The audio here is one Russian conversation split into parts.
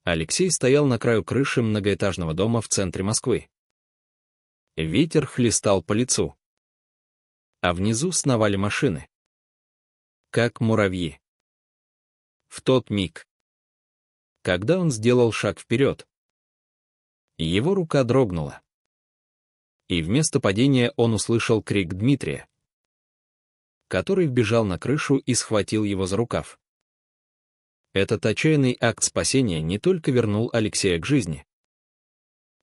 Алексей стоял на краю крыши многоэтажного дома в центре Москвы. Ветер хлестал по лицу. А внизу сновали машины. Как муравьи. В тот миг, когда он сделал шаг вперед, его рука дрогнула. И вместо падения он услышал крик Дмитрия, который вбежал на крышу и схватил его за рукав. Этот отчаянный акт спасения не только вернул Алексея к жизни,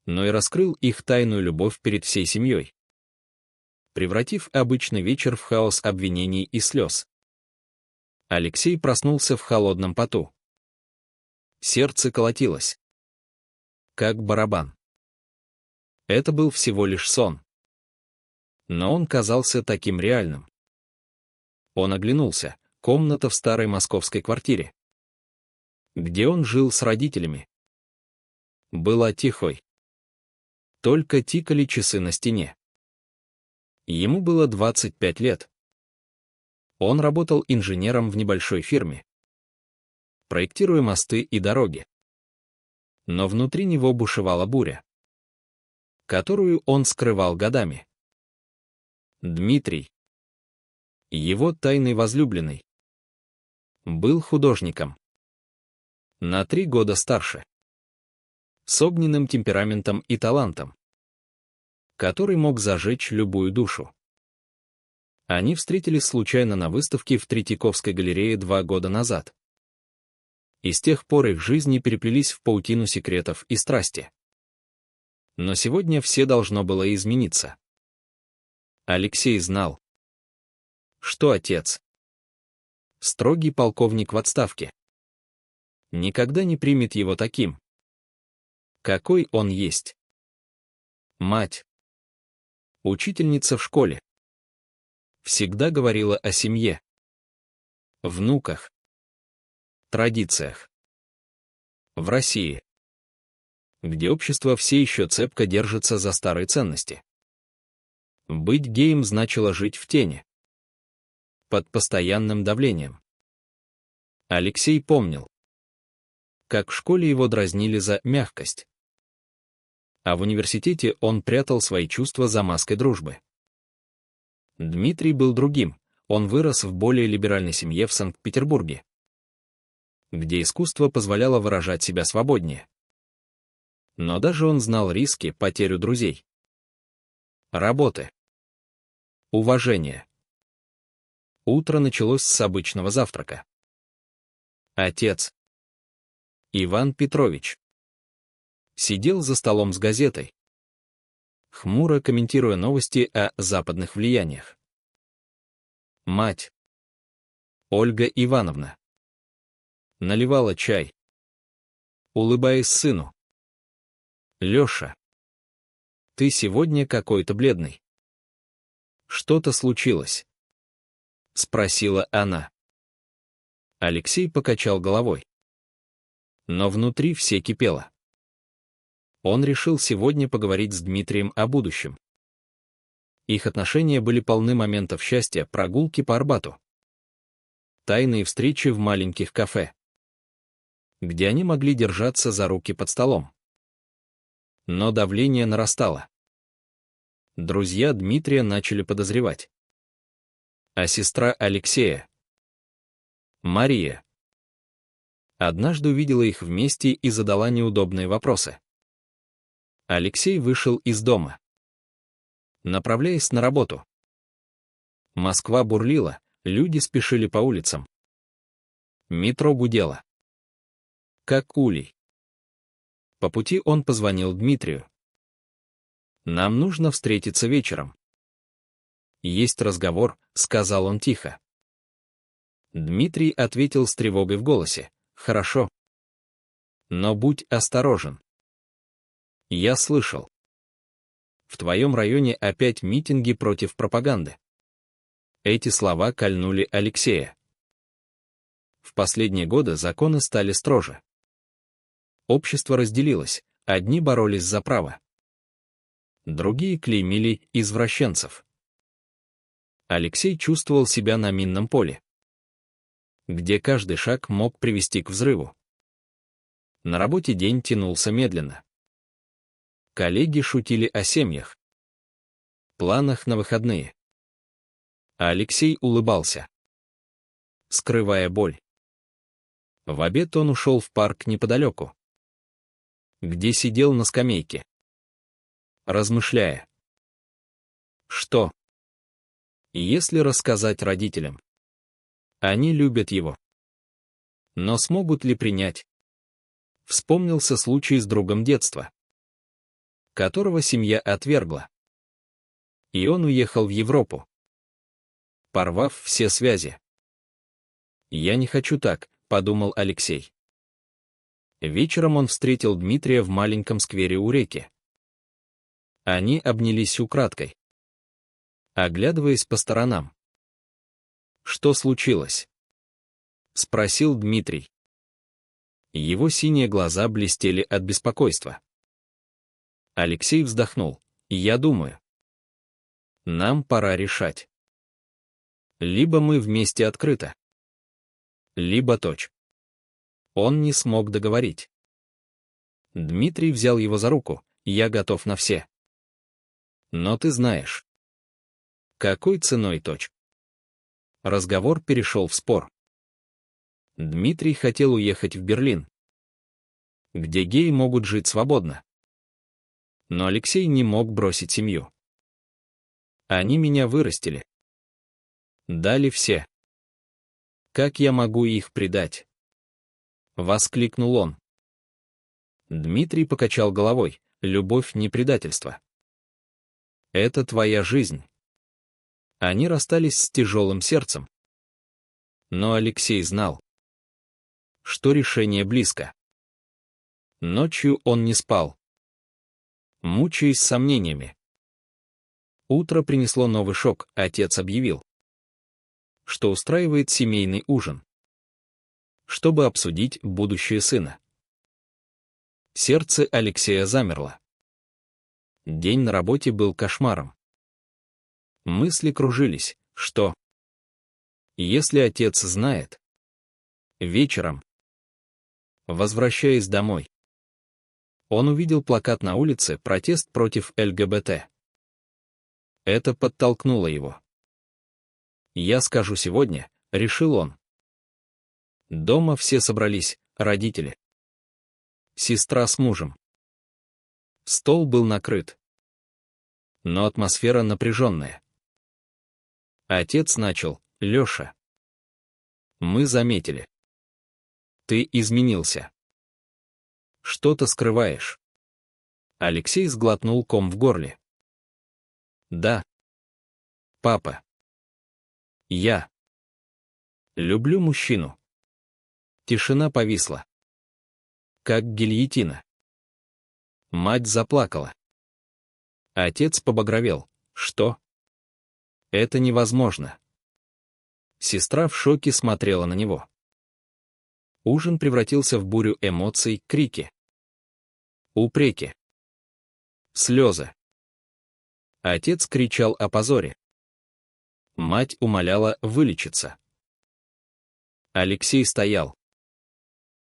но и раскрыл их тайную любовь перед всей семьей, превратив обычный вечер в хаос обвинений и слез. Алексей проснулся в холодном поту. Сердце колотилось, как барабан. Это был всего лишь сон. Но он казался таким реальным. Он оглянулся. Комната в старой московской квартире, где он жил с родителями, была тихой. Только тикали часы на стене. Ему было 25 лет. Он работал инженером в небольшой фирме, проектируя мосты и дороги. Но внутри него бушевала буря, которую он скрывал годами. Дмитрий, его тайный возлюбленный, был художником. На 3 года старше. С огненным темпераментом и талантом, который мог зажечь любую душу. Они встретились случайно на выставке в Третьяковской галерее 2 года назад. И с тех пор их жизни переплелись в паутину секретов и страсти. Но сегодня все должно было измениться. Алексей знал, что отец, строгий полковник в отставке, никогда не примет его таким, какой он есть. Мать, учительница в школе, всегда говорила о семье, внуках, традициях. В России, где общество все еще цепко держится за старые ценности, быть геем значило жить в тени, под постоянным давлением. Алексей помнил, как в школе его дразнили за мягкость, а в университете он прятал свои чувства за маской дружбы. Дмитрий был другим, он вырос в более либеральной семье в Санкт-Петербурге, где искусство позволяло выражать себя свободнее. Но даже он знал риски, потерю друзей, работы, уважения. Утро началось с обычного завтрака. Отец, Иван Петрович, сидел за столом с газетой, хмуро комментируя новости о западных влияниях. Мать, Ольга Ивановна, наливала чай, улыбаясь сыну. «Леша, ты сегодня какой-то бледный. Что-то случилось?» — спросила она. Алексей покачал головой. Но внутри все кипело. Он решил сегодня поговорить с Дмитрием о будущем. Их отношения были полны моментов счастья, прогулки по Арбату, тайные встречи в маленьких кафе, где они могли держаться за руки под столом. Но давление нарастало. Друзья Дмитрия начали подозревать. А сестра Алексея, Мария, однажды увидела их вместе и задала неудобные вопросы. Алексей вышел из дома, направляясь на работу. Москва бурлила, люди спешили по улицам. Метро гудело, как улей. По пути он позвонил Дмитрию. «Нам нужно встретиться вечером». «Есть разговор», — сказал он тихо. Дмитрий ответил с тревогой в голосе. «Хорошо. Но будь осторожен. Я слышал. В твоем районе опять митинги против пропаганды». Эти слова кольнули Алексея. В последние годы законы стали строже. Общество разделилось, одни боролись за право, другие клеймили извращенцев. Алексей чувствовал себя на минном поле, где каждый шаг мог привести к взрыву. На работе день тянулся медленно. Коллеги шутили о семьях, планах на выходные. А Алексей улыбался, скрывая боль. В обед он ушел в парк неподалеку, где сидел на скамейке, размышляя. Что, если рассказать родителям? Они любят его. Но смогут ли принять? Вспомнился случай с другом детства, которого семья отвергла. И он уехал в Европу, порвав все связи. «Я не хочу так», — подумал Алексей. Вечером он встретил Дмитрия в маленьком сквере у реки. Они обнялись украдкой, оглядываясь по сторонам. «Что случилось?» — спросил Дмитрий. Его синие глаза блестели от беспокойства. Алексей вздохнул. «Я думаю, нам пора решать. Либо мы вместе открыто, либо точь». Он не смог договорить. Дмитрий взял его за руку. «Я готов на все. Но ты знаешь, какой ценой точь?» Разговор перешел в спор. Дмитрий хотел уехать в Берлин, где геи могут жить свободно. Но Алексей не мог бросить семью. Они меня вырастили, дали все. Как я могу их предать? Воскликнул он. Дмитрий покачал головой. Любовь не предательство. Это твоя жизнь. Они расстались с тяжелым сердцем. Но Алексей знал, что решение близко. Ночью он не спал, мучаясь сомнениями. Утро принесло новый шок. Отец объявил, что устраивает семейный ужин, чтобы обсудить будущее сына. Сердце Алексея замерло. День на работе был кошмаром. Мысли кружились. Что, если отец знает? Вечером, возвращаясь домой, он увидел плакат на улице «Протест против ЛГБТ». Это подтолкнуло его. «Я скажу сегодня», — решил он. Дома все собрались, родители, сестра с мужем. Стол был накрыт, но атмосфера напряженная. Отец начал: «Леша, мы заметили. Ты изменился. Что-то скрываешь». Алексей сглотнул ком в горле. «Да, папа. Я люблю мужчину». Тишина повисла, как гильотина. Мать заплакала. Отец побагровел. «Что? Это невозможно». Сестра в шоке смотрела на него. Ужин превратился в бурю эмоций, крики, упреки, слезы. Отец кричал о позоре. Мать умоляла вылечиться. Алексей стоял,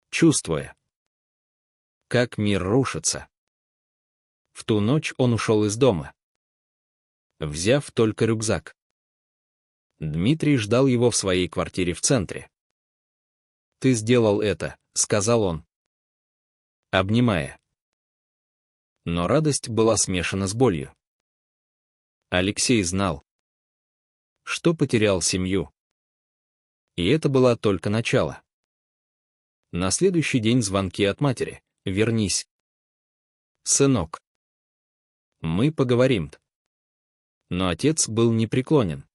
чувствуя, как мир рушится. В ту ночь он ушел из дома, взяв только рюкзак. Дмитрий ждал его в своей квартире в центре. «Ты сделал это», — сказал он, обнимая. Но радость была смешана с болью. Алексей знал, что потерял семью. И это было только начало. На следующий день звонки от матери. «Вернись, сынок. Мы поговорим». Но отец был непреклонен.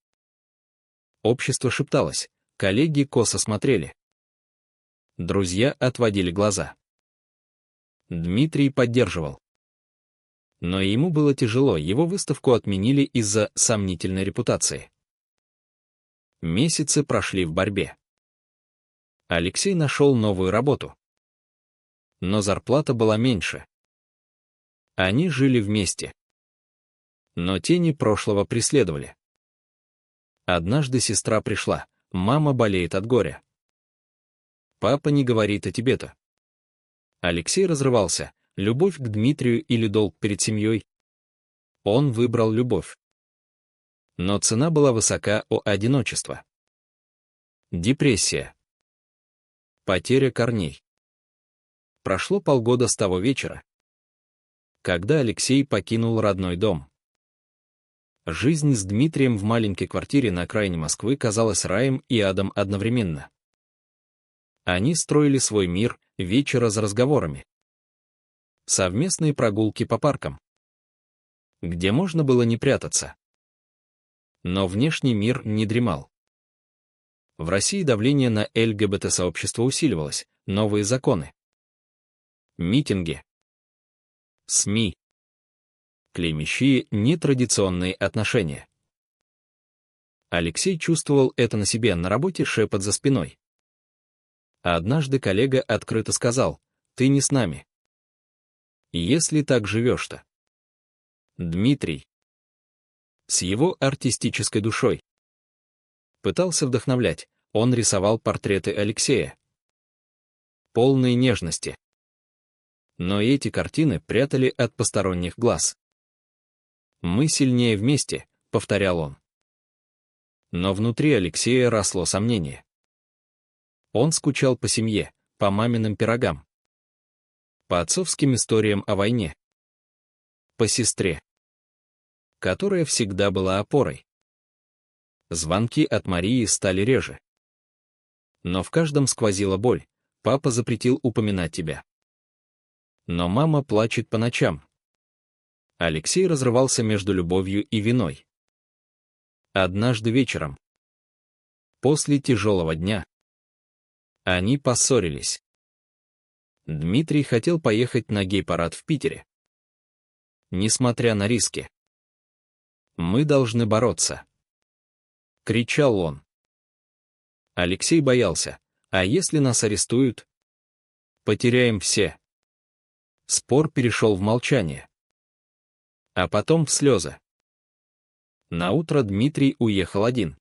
Общество шепталось, коллеги косо смотрели. Друзья отводили глаза. Дмитрий поддерживал. Но ему было тяжело, его выставку отменили из-за сомнительной репутации. Месяцы прошли в борьбе. Алексей нашел новую работу. Но зарплата была меньше. Они жили вместе. Но тени прошлого преследовали. Однажды сестра пришла. «Мама болеет от горя. Папа не говорит о тебе-то». Алексей разрывался: любовь к Дмитрию или долг перед семьей. Он выбрал любовь. Но цена была высока у одиночества. Депрессия. Потеря корней. Прошло полгода с того вечера, когда Алексей покинул родной дом. Жизнь с Дмитрием в маленькой квартире на окраине Москвы казалась раем и адом одновременно. Они строили свой мир, вечера за разговорами. Совместные прогулки по паркам, где можно было не прятаться. Но внешний мир не дремал. В России давление на ЛГБТ-сообщество усиливалось, новые законы, митинги, СМИ, клеймящие нетрадиционные отношения. Алексей чувствовал это на себе, на работе шепот за спиной. А однажды коллега открыто сказал: «Ты не с нами. Если так живешь-то». Дмитрий с его артистической душой пытался вдохновлять, он рисовал портреты Алексея, полные нежности. Но эти картины прятали от посторонних глаз. «Мы сильнее вместе», — повторял он. Но внутри Алексея росло сомнение. Он скучал по семье, по маминым пирогам, по отцовским историям о войне, по сестре, которая всегда была опорой. Звонки от Марии стали реже. Но в каждом сквозила боль: папа запретил упоминать тебя. Но мама плачет по ночам. Алексей разрывался между любовью и виной. Однажды вечером, после тяжелого дня, они поссорились. Дмитрий хотел поехать на гей-парад в Питере. Несмотря на риски. «Мы должны бороться», — кричал он. Алексей боялся: а если нас арестуют? Потеряем все. Спор перешел в молчание. А потом в слезы. Наутро Дмитрий уехал один,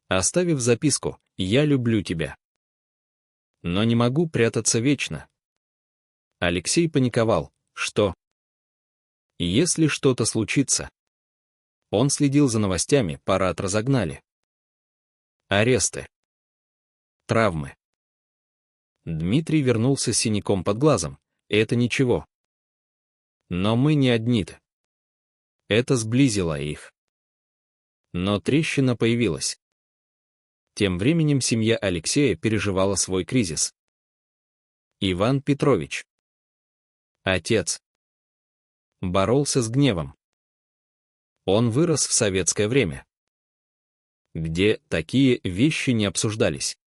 оставив записку: «Я люблю тебя. Но не могу прятаться вечно». Алексей паниковал: что, если что-то случится? Он следил за новостями, парад разогнали. Аресты. Травмы. Дмитрий вернулся с синяком под глазом. Это ничего. Но мы не одни-то. Это сблизило их. Но трещина появилась. Тем временем семья Алексея переживала свой кризис. Иван Петрович, отец, боролся с гневом. Он вырос в советское время, где такие вещи не обсуждались.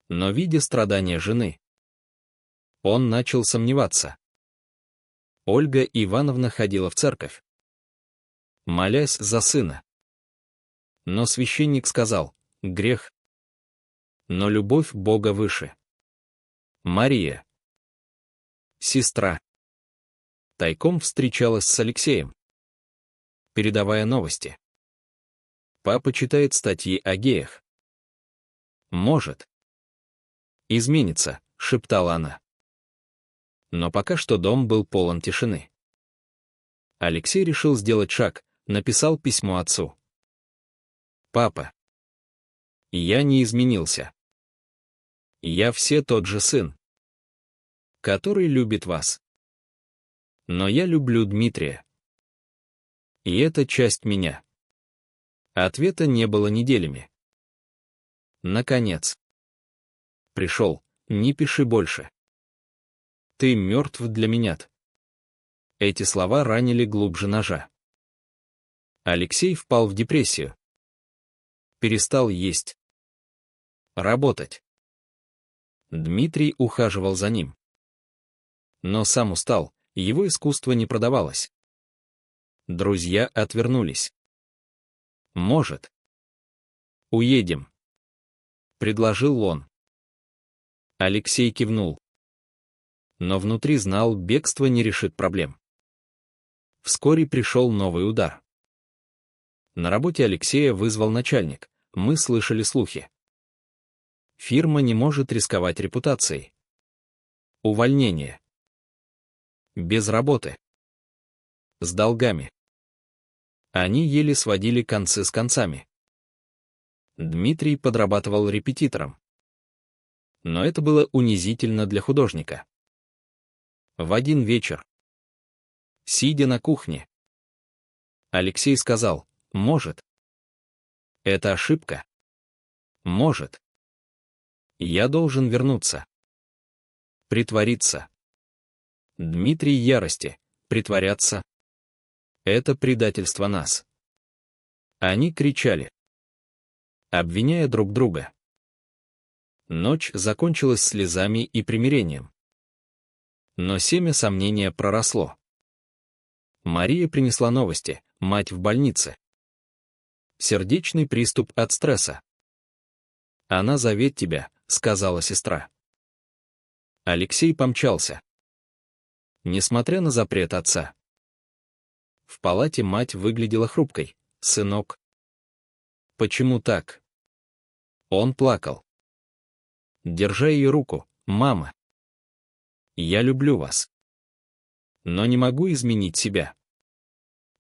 Но, видя страдания жены, он начал сомневаться. Ольга Ивановна ходила в церковь, молясь за сына. Но священник сказал: грех. Но любовь Бога выше. Мария, сестра, тайком встречалась с Алексеем, передавая новости. Папа читает статьи о геях. Может изменится, шептала она. Но пока что дом был полон тишины. Алексей решил сделать шаг, написал письмо отцу. «Папа, я не изменился. Я все тот же сын, который любит вас. Но я люблю Дмитрия. И это часть меня». Ответа не было неделями. Наконец. Пришел: «Не пиши больше. Ты мертв для меня-то». Эти слова ранили глубже ножа. Алексей впал в депрессию. Перестал есть, работать. Дмитрий ухаживал за ним. Но сам устал, его искусство не продавалось. Друзья отвернулись. «Может, уедем?» — предложил он. Алексей кивнул. Но внутри знал, бегство не решит проблем. Вскоре пришел новый удар. На работе Алексея вызвал начальник: «Мы слышали слухи. Фирма не может рисковать репутацией. Увольнение. Без работы. С долгами. Они еле сводили концы с концами. Дмитрий подрабатывал репетитором. Но это было унизительно для художника. В один вечер, сидя на кухне, Алексей сказал: «Может. Это ошибка. Может. Я должен вернуться. Притвориться». Дмитрий ярости. Притворяться. Это предательство нас. Они кричали, обвиняя друг друга. Ночь закончилась слезами и примирением. Но семя сомнения проросло. Мария принесла новости: мать в больнице. Сердечный приступ от стресса. «Она зовет тебя», — сказала сестра. Алексей помчался. Несмотря на запрет отца. В палате мать выглядела хрупкой. «Сынок». «Почему так?» Он плакал, держа ее руку. «Мама, я люблю вас, но не могу изменить себя».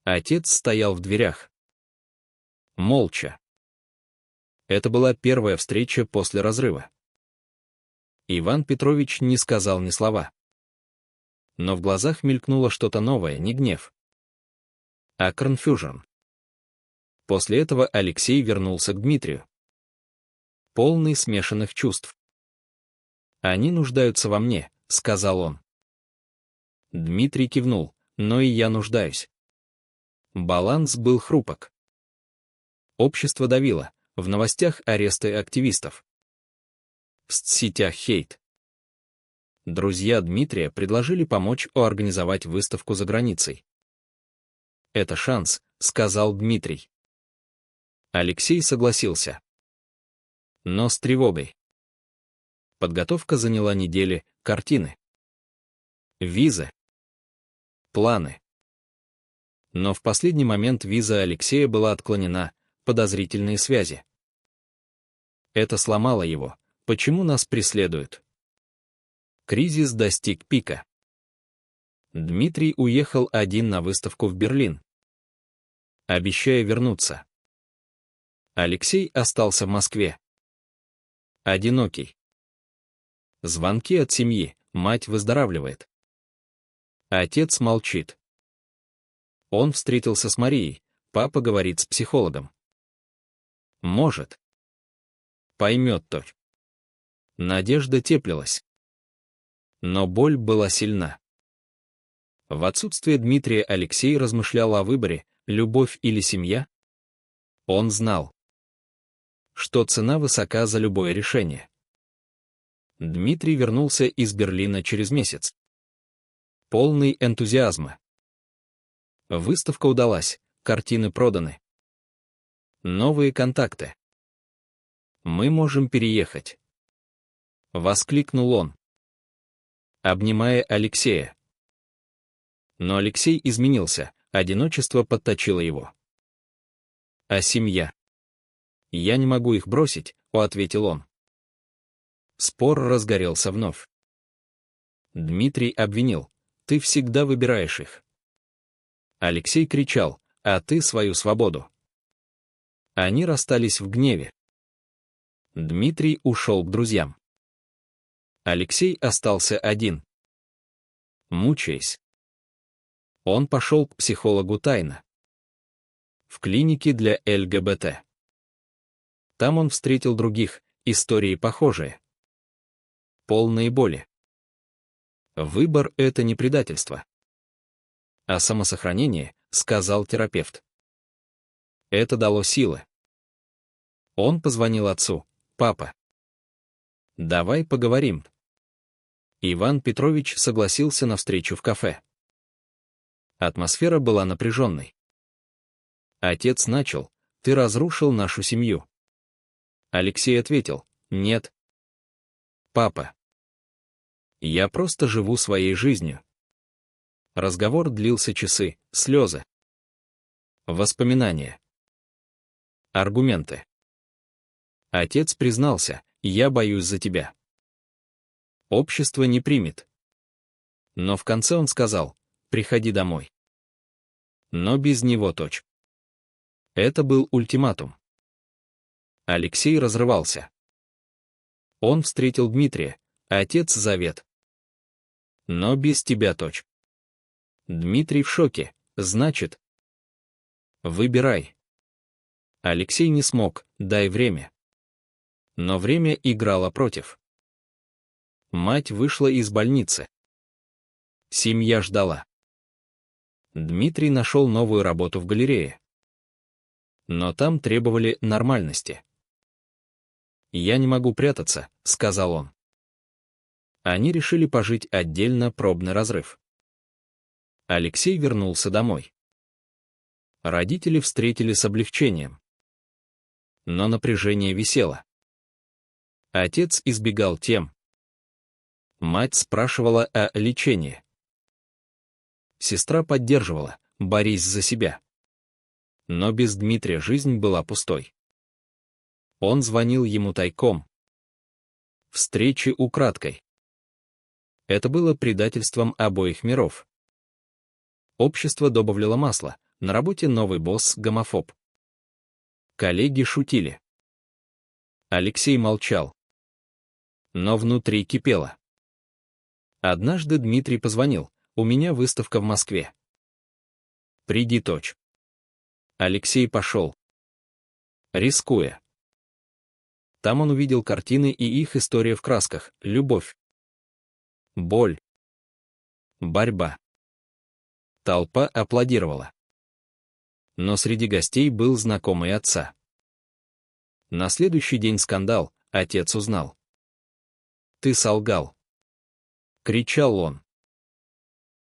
Отец стоял в дверях. Молча. Это была первая встреча после разрыва. Иван Петрович не сказал ни слова. Но в глазах мелькнуло что-то новое, не гнев, а конфьюжн. После этого Алексей вернулся к Дмитрию. Полный смешанных чувств. «Они нуждаются во мне», — сказал он. Дмитрий кивнул: «но и я нуждаюсь». Баланс был хрупок. Общество давило, в новостях аресты активистов. В соцсетях хейт. Друзья Дмитрия предложили помочь организовать выставку за границей. «Это шанс», — сказал Дмитрий. Алексей согласился. Но с тревогой. Подготовка заняла недели, картины, визы, планы. Но в последний момент виза Алексея была отклонена, подозрительные связи. Это сломало его. Почему нас преследуют? Кризис достиг пика. Дмитрий уехал один на выставку в Берлин, обещая вернуться. Алексей остался в Москве. Одинокий. Звонки от семьи: мать выздоравливает. Отец молчит. Он встретился с Марией, папа говорит с психологом. Может. Поймет то. Надежда теплилась. Но боль была сильна. В отсутствие Дмитрия Алексей размышлял о выборе: любовь или семья. Он знал, что цена высока за любое решение. Дмитрий вернулся из Берлина через месяц. Полный энтузиазма. Выставка удалась, картины проданы. Новые контакты. «Мы можем переехать», — воскликнул он, обнимая Алексея. Но Алексей изменился, одиночество подточило его. «А семья? Я не могу их бросить», — ответил он. Спор разгорелся вновь. Дмитрий обвинил: «Ты всегда выбираешь их». Алексей кричал: «А ты свою свободу». Они расстались в гневе. Дмитрий ушел к друзьям. Алексей остался один, мучаясь. Он пошел к психологу тайно. В клинике для ЛГБТ. Там он встретил других, истории похожие. Полные боли. Выбор — это не предательство, а самосохранение, сказал терапевт. Это дало силы. Он позвонил отцу: «Папа, давай поговорим». Иван Петрович согласился на встречу в кафе. Атмосфера была напряженной. Отец начал: «Ты разрушил нашу семью». Алексей ответил: «Нет, папа. Я просто живу своей жизнью». Разговор длился часы, слезы, воспоминания, аргументы. Отец признался: «Я боюсь за тебя. Общество не примет». Но в конце он сказал: «Приходи домой». Но без него. Это был ультиматум. Алексей разрывался. Он встретил Дмитрия, отец завет. Но без тебя. Дмитрий в шоке, значит. Выбирай. Алексей не смог, дай время. Но время играло против. Мать вышла из больницы. Семья ждала. Дмитрий нашел новую работу в галерее. Но там требовали нормальности. «Я не могу прятаться», — сказал он. Они решили пожить отдельно, пробный разрыв. Алексей вернулся домой. Родители встретили с облегчением. Но напряжение висело. Отец избегал тем. Мать спрашивала о лечении. Сестра поддерживала: борись за себя. Но без Дмитрия жизнь была пустой. Он звонил ему тайком. Встречи украдкой. Это было предательством обоих миров. Общество добавляло масла, на работе новый босс — гомофоб. Коллеги шутили. Алексей молчал. Но внутри кипело. Однажды Дмитрий позвонил: «У меня выставка в Москве. Приди». Алексей пошел. Рискуя. Там он увидел картины и их история в красках: любовь, боль, борьба. Толпа аплодировала. Но среди гостей был знакомый отца. На следующий день скандал, отец узнал. «Ты солгал!» — кричал он.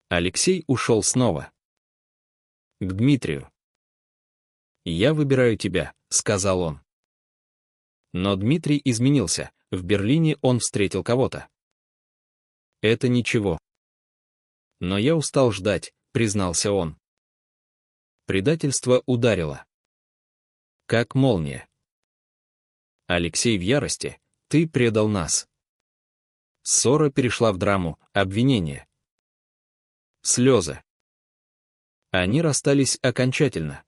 Алексей ушел снова. К Дмитрию. «Я выбираю тебя», — сказал он. Но Дмитрий изменился, в Берлине он встретил кого-то. «Это ничего. Но я устал ждать», — признался он. Предательство ударило. Как молния. Алексей в ярости: «Ты предал нас». Ссора перешла в драму, обвинение. Слезы. Они расстались окончательно.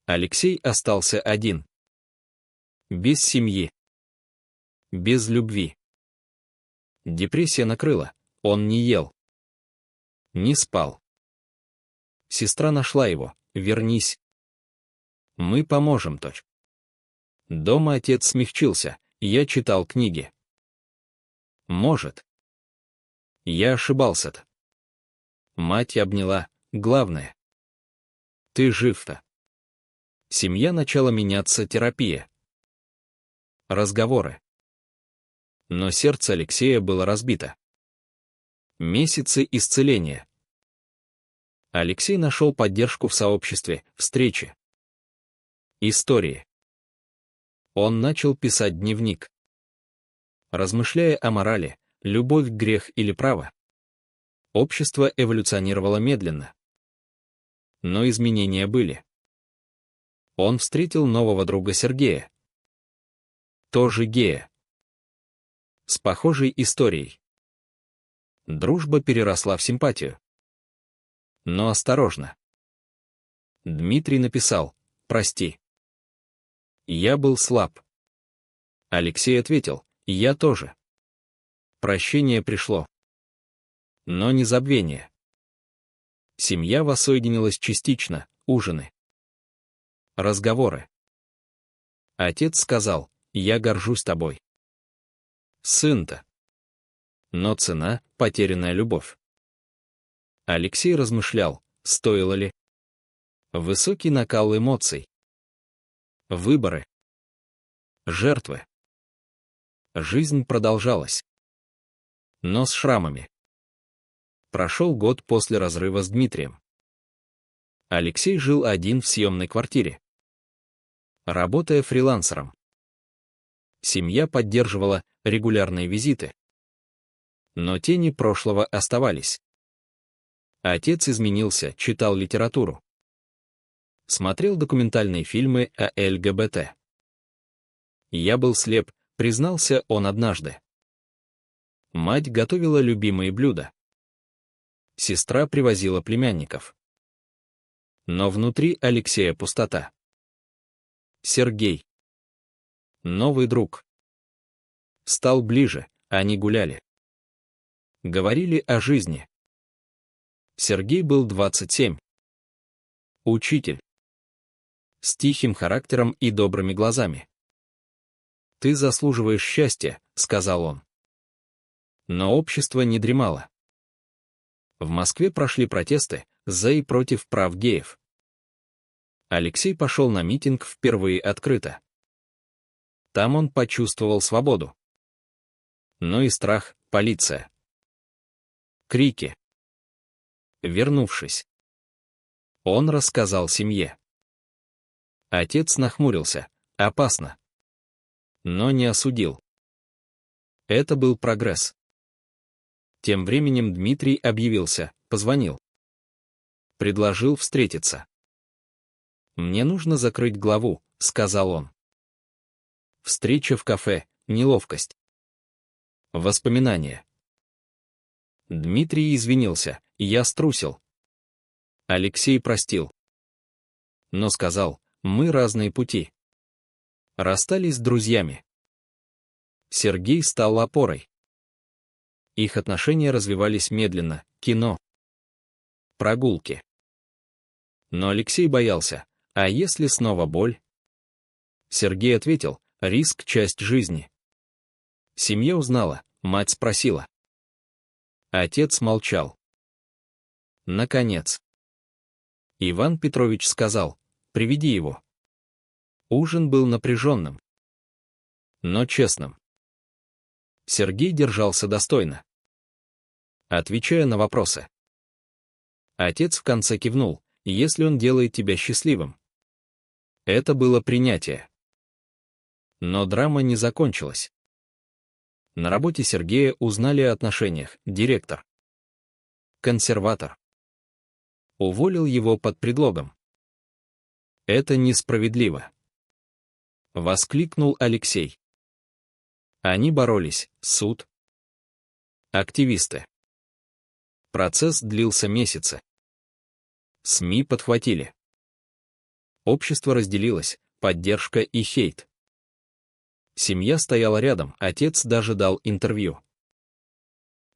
Алексей остался один. Без семьи. Без любви. Депрессия накрыла, он не ел. Не спал. Сестра нашла его: «Вернись. Мы поможем». Дома отец смягчился: «Я читал книги. Может. Я ошибался-то». Мать обняла: «Главное. Ты жив-то». Семья начала меняться, терапия. Разговоры. Но сердце Алексея было разбито. Месяцы исцеления. Алексей нашел поддержку в сообществе, встречи. Истории. Он начал писать дневник. Размышляя о морали, любовь, грех или право. Общество эволюционировало медленно. Но изменения были. Он встретил нового друга Сергея. Тоже гея. С похожей историей. Дружба переросла в симпатию. Но осторожно. Дмитрий написал: «Прости. Я был слаб». Алексей ответил: «Я тоже». Прощение пришло. Но не забвение. Семья воссоединилась частично, ужины. Разговоры. Отец сказал: «Я горжусь тобой». Сын-то. Но цена — потерянная любовь. Алексей размышлял, стоило ли. Высокий накал эмоций. Выборы. Жертвы. Жизнь продолжалась. Но с шрамами. Прошел год после разрыва с Дмитрием. Алексей жил один в съемной квартире, работая фрилансером. Семья поддерживала регулярные визиты. Но тени прошлого оставались. Отец изменился, читал литературу. Смотрел документальные фильмы о ЛГБТ. «Я был слеп», — признался он однажды. Мать готовила любимые блюда. Сестра привозила племянников. Но внутри Алексея пустота. Сергей. Новый друг. Стал ближе, они гуляли. Говорили о жизни. Сергей был 27. Учитель. С тихим характером и добрыми глазами. «Ты заслуживаешь счастья», — сказал он. Но общество не дремало. В Москве прошли протесты за и против прав геев. Алексей пошел на митинг впервые открыто. Там он почувствовал свободу. Но и страх, полиция. Крики. Вернувшись, он рассказал семье. Отец нахмурился. Опасно. Но не осудил. Это был прогресс. Тем временем Дмитрий объявился, позвонил. Предложил встретиться. «Мне нужно закрыть главу», — сказал он. Встреча в кафе, неловкость. Воспоминания. Дмитрий извинился, я струсил. Алексей простил. Но сказал, мы разные пути. Расстались с друзьями. Сергей стал опорой. Их отношения развивались медленно, кино. Прогулки. Но Алексей боялся, а если снова боль? Сергей ответил, риск — часть жизни. Семья узнала, мать спросила. Отец молчал. Наконец. Иван Петрович сказал, приведи его. Ужин был напряженным, но честным. Сергей держался достойно, отвечая на вопросы. Отец в конце кивнул, если он делает тебя счастливым. Это было принятие. Но драма не закончилась. На работе Сергея узнали о отношениях, директор. Консерватор. Уволил его под предлогом. Это несправедливо. Воскликнул Алексей. Они боролись, суд. Активисты. Процесс длился месяцы. СМИ подхватили. Общество разделилось, поддержка и хейт. Семья стояла рядом, отец даже дал интервью.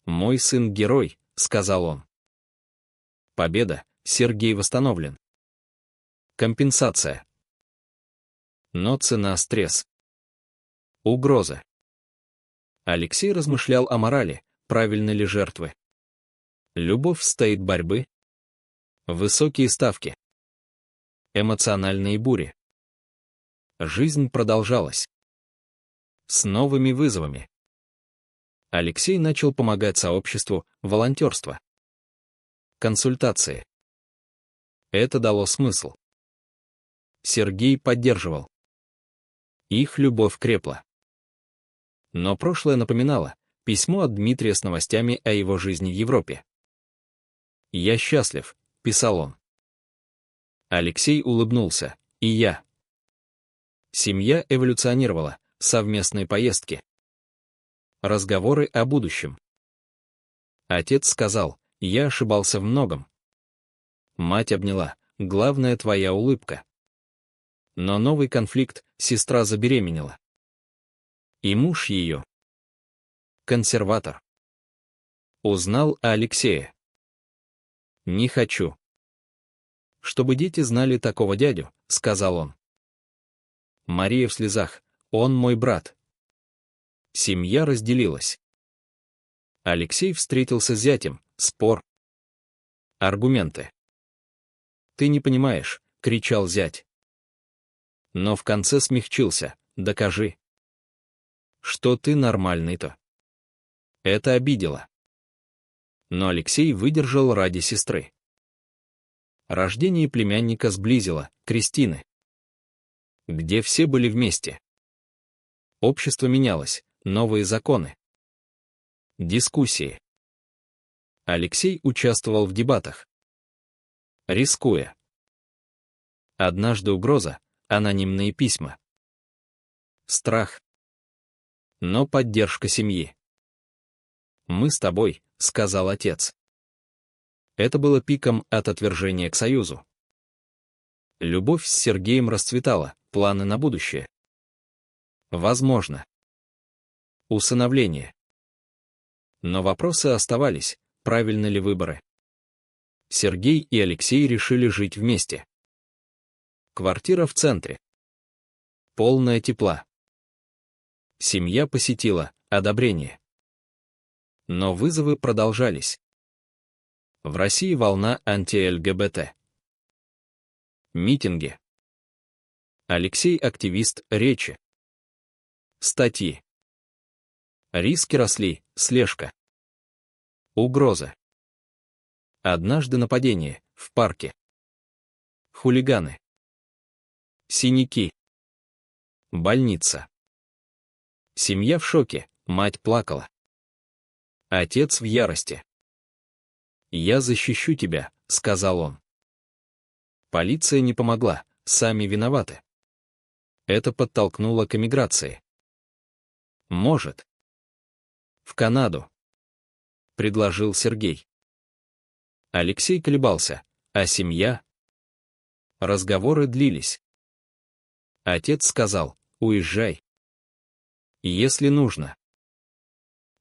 «Мой сын герой», — сказал он. Победа, Сергей восстановлен. Компенсация. Но цена — стресс. Угроза. Алексей размышлял о морали, правильны ли жертвы. Любовь стоит борьбы. Высокие ставки. Эмоциональные бури. Жизнь продолжалась. С новыми вызовами. Алексей начал помогать сообществу, волонтерство. Консультации. Это дало смысл. Сергей поддерживал. Их любовь крепла. Но прошлое напоминало письмо от Дмитрия с новостями о его жизни в Европе. «Я счастлив», — писал он. Алексей улыбнулся, и я. Семья эволюционировала, совместные поездки. Разговоры о будущем. Отец сказал, я ошибался в многом. Мать обняла, главное твоя улыбка. Но новый конфликт, сестра забеременела. И муж ее. Консерватор. Узнал о Алексее. Не хочу. Чтобы дети знали такого дядю, сказал он. Мария в слезах, он мой брат. Семья разделилась. Алексей встретился с зятем, спор. Аргументы. «Ты не понимаешь», — кричал зять. Но в конце смягчился, докажи. Что ты нормальный-то. Это обидело. Но Алексей выдержал ради сестры. Рождение племянника сблизило, Кристины. Где все были вместе. Общество менялось, новые законы. Дискуссии. Алексей участвовал в дебатах. Рискуя. Однажды угроза, анонимные письма. Страх. Но поддержка семьи. «Мы с тобой», — сказал отец. Это было пиком от отвержения к союзу. Любовь с Сергеем расцветала, планы на будущее. Возможно. Усыновление. Но вопросы оставались, правильны ли выборы. Сергей и Алексей решили жить вместе. Квартира в центре. Полная тепла. Семья посетила, одобрение. Но вызовы продолжались. В России волна анти-ЛГБТ. Митинги. Алексей активист, речи. Статьи. Риски росли, слежка. Угрозы. Однажды нападение, в парке. Хулиганы. Синяки. Больница. Семья в шоке, мать плакала. Отец в ярости. «Я защищу тебя», — сказал он. Полиция не помогла, сами виноваты. Это подтолкнуло к эмиграции. Может. В Канаду. Предложил Сергей. Алексей колебался, а семья? Разговоры длились. Отец сказал: уезжай. Если нужно.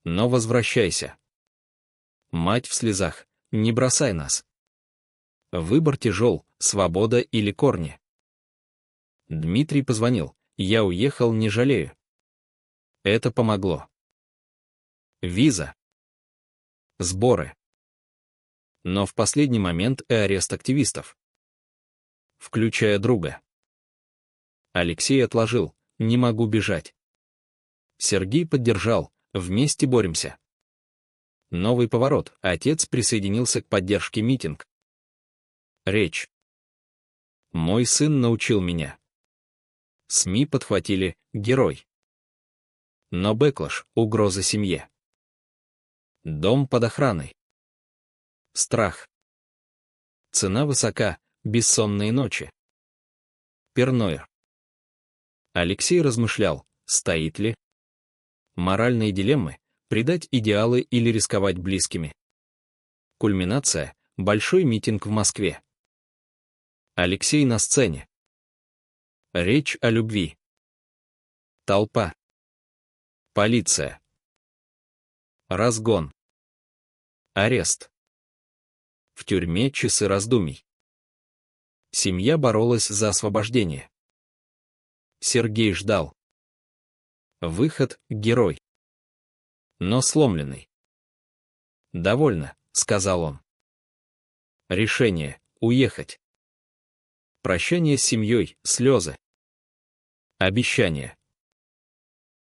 Но возвращайся. Мать в слезах: не бросай нас. Выбор тяжел, свобода или корни. Дмитрий позвонил: я уехал, не жалею. Это помогло. Виза. Сборы. Но в последний момент и арест активистов. Включая друга. Алексей отложил: не могу бежать. Сергей поддержал: вместе боремся. Новый поворот. Отец присоединился к поддержке митинг. Речь. Мой сын научил меня. СМИ подхватили: герой. Но бэклэш, угроза семье. Дом под охраной. Страх. Цена высока, бессонные ночи. Пернойр. Алексей размышлял, стоит ли. Моральные дилеммы: предать идеалы или рисковать близкими. Кульминация: большой митинг в Москве. Алексей на сцене. Речь о любви. Толпа. Полиция. Разгон. Арест. В тюрьме часы раздумий. Семья боролась за освобождение. Сергей ждал. Выход: герой. Но сломленный. «Довольно», — сказал он. Решение: уехать. Прощание с семьей, слезы. Обещание.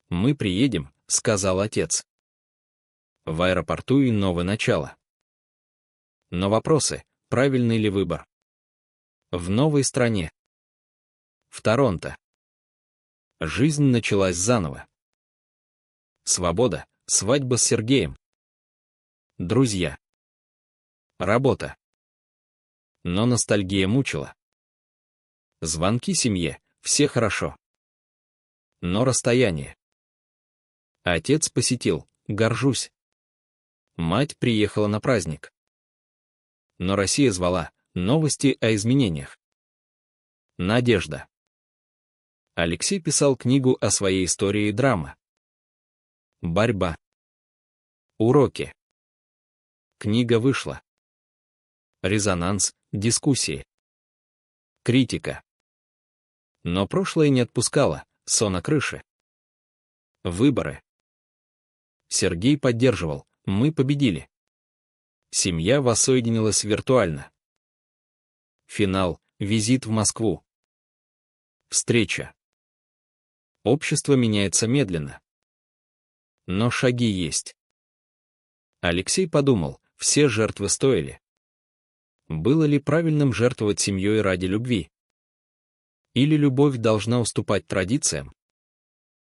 «Мы приедем», — сказал отец. В аэропорту и новое начало. Но вопросы: правильный ли выбор? В новой стране. В Торонто. Жизнь началась заново. Свобода, свадьба с Сергеем. Друзья. Работа. Но ностальгия мучила. Звонки семье: все хорошо. Но расстояние. Отец посетил: горжусь. Мать приехала на праздник. Но Россия звала: новости о изменениях. Надежда. Алексей писал книгу о своей истории, драма. Борьба. Уроки. Книга вышла. Резонанс, дискуссии. Критика. Но прошлое не отпускало, сон о крыше. Выборы. Сергей поддерживал: мы победили. Семья воссоединилась виртуально. Финал, визит в Москву. Встреча. Общество меняется медленно. Но шаги есть. Алексей подумал: все жертвы стоили. Было ли правильным жертвовать семьей ради любви? Или любовь должна уступать традициям?